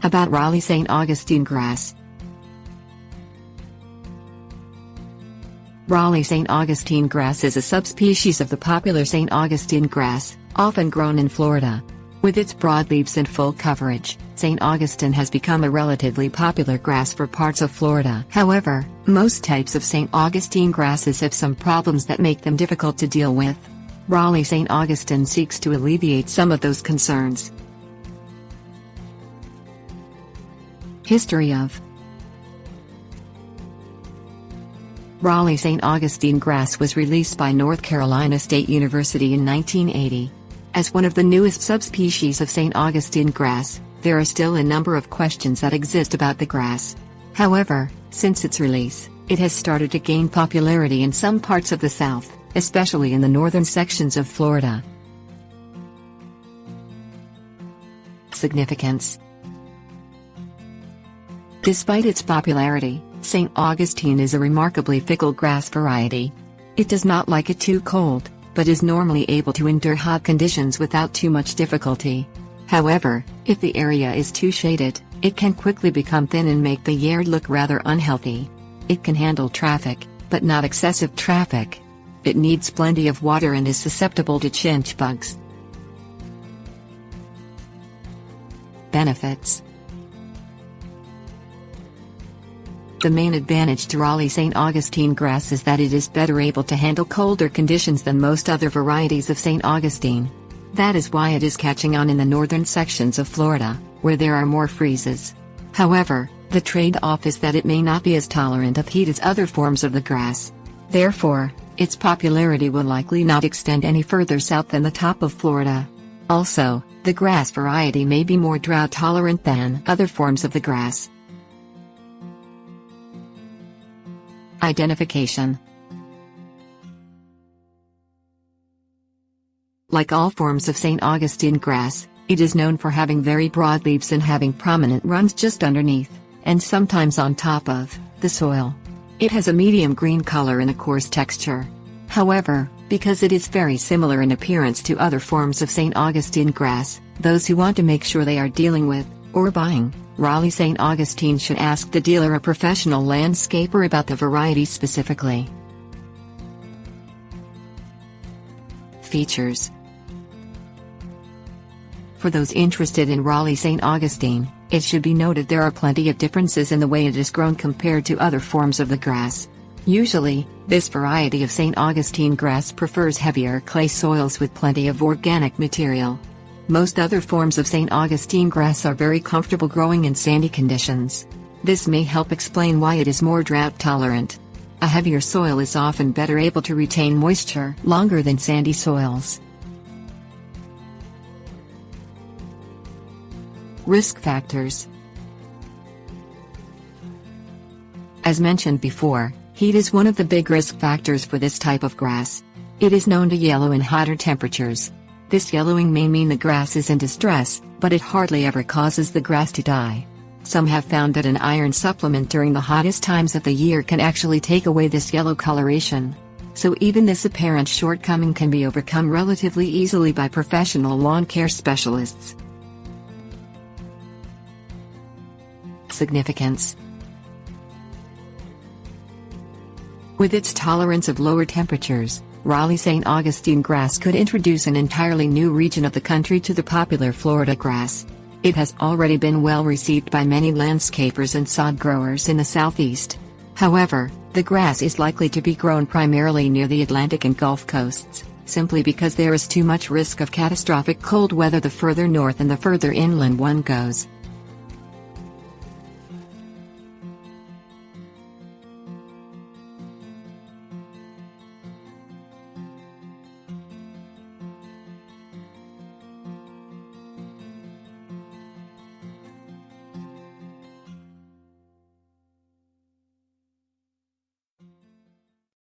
About Raleigh St. Augustine grass. Raleigh St. Augustine grass is a subspecies of the popular St. Augustine grass, often grown in Florida. With its broad leaves and full coverage, St. Augustine has become a relatively popular grass for parts of Florida. However, most types of St. Augustine grasses have some problems that make them difficult to deal with. Raleigh St. Augustine seeks to alleviate some of those concerns. History of Raleigh St. Augustine grass was released by North Carolina State University in 1980. As one of the newest subspecies of St. Augustine grass, there are still a number of questions that exist about the grass. However, since its release, it has started to gain popularity in some parts of the South, especially in the northern sections of Florida. Significance. Despite its popularity, St. Augustine is a remarkably fickle grass variety. It does not like it too cold, but is normally able to endure hot conditions without too much difficulty. However, if the area is too shaded, it can quickly become thin and make the yard look rather unhealthy. It can handle traffic, but not excessive traffic. It needs plenty of water and is susceptible to chinch bugs. Benefits. The main advantage to Raleigh St. Augustine grass is that it is better able to handle colder conditions than most other varieties of St. Augustine. That is why it is catching on in the northern sections of Florida, where there are more freezes. However, the trade-off is that it may not be as tolerant of heat as other forms of the grass. Therefore, its popularity will likely not extend any further south than the top of Florida. Also, the grass variety may be more drought-tolerant than other forms of the grass. Identification. Like all forms of St. Augustine grass, it is known for having very broad leaves and having prominent runs just underneath, and sometimes on top of, the soil. It has a medium green color and a coarse texture. However, because it is very similar in appearance to other forms of St. Augustine grass, those who want to make sure they are dealing with, or buying, Raleigh St. Augustine should ask the dealer or professional landscaper about the variety specifically. Features. For those interested in Raleigh St. Augustine, it should be noted there are plenty of differences in the way it is grown compared to other forms of the grass. Usually, this variety of St. Augustine grass prefers heavier clay soils with plenty of organic material. Most other forms of St. Augustine grass are very comfortable growing in sandy conditions. This may help explain why it is more drought tolerant. A heavier soil is often better able to retain moisture longer than sandy soils. Risk factors. As mentioned before, heat is one of the big risk factors for this type of grass. It is known to yellow in hotter temperatures. This yellowing may mean the grass is in distress, but it hardly ever causes the grass to die. Some have found that an iron supplement during the hottest times of the year can actually take away this yellow coloration. So even this apparent shortcoming can be overcome relatively easily by professional lawn care specialists. Significance. With its tolerance of lower temperatures, Raleigh St. Augustine grass could introduce an entirely new region of the country to the popular Florida grass. It has already been well received by many landscapers and sod growers in the southeast. However, the grass is likely to be grown primarily near the Atlantic and Gulf coasts, simply because there is too much risk of catastrophic cold weather the further north and the further inland one goes.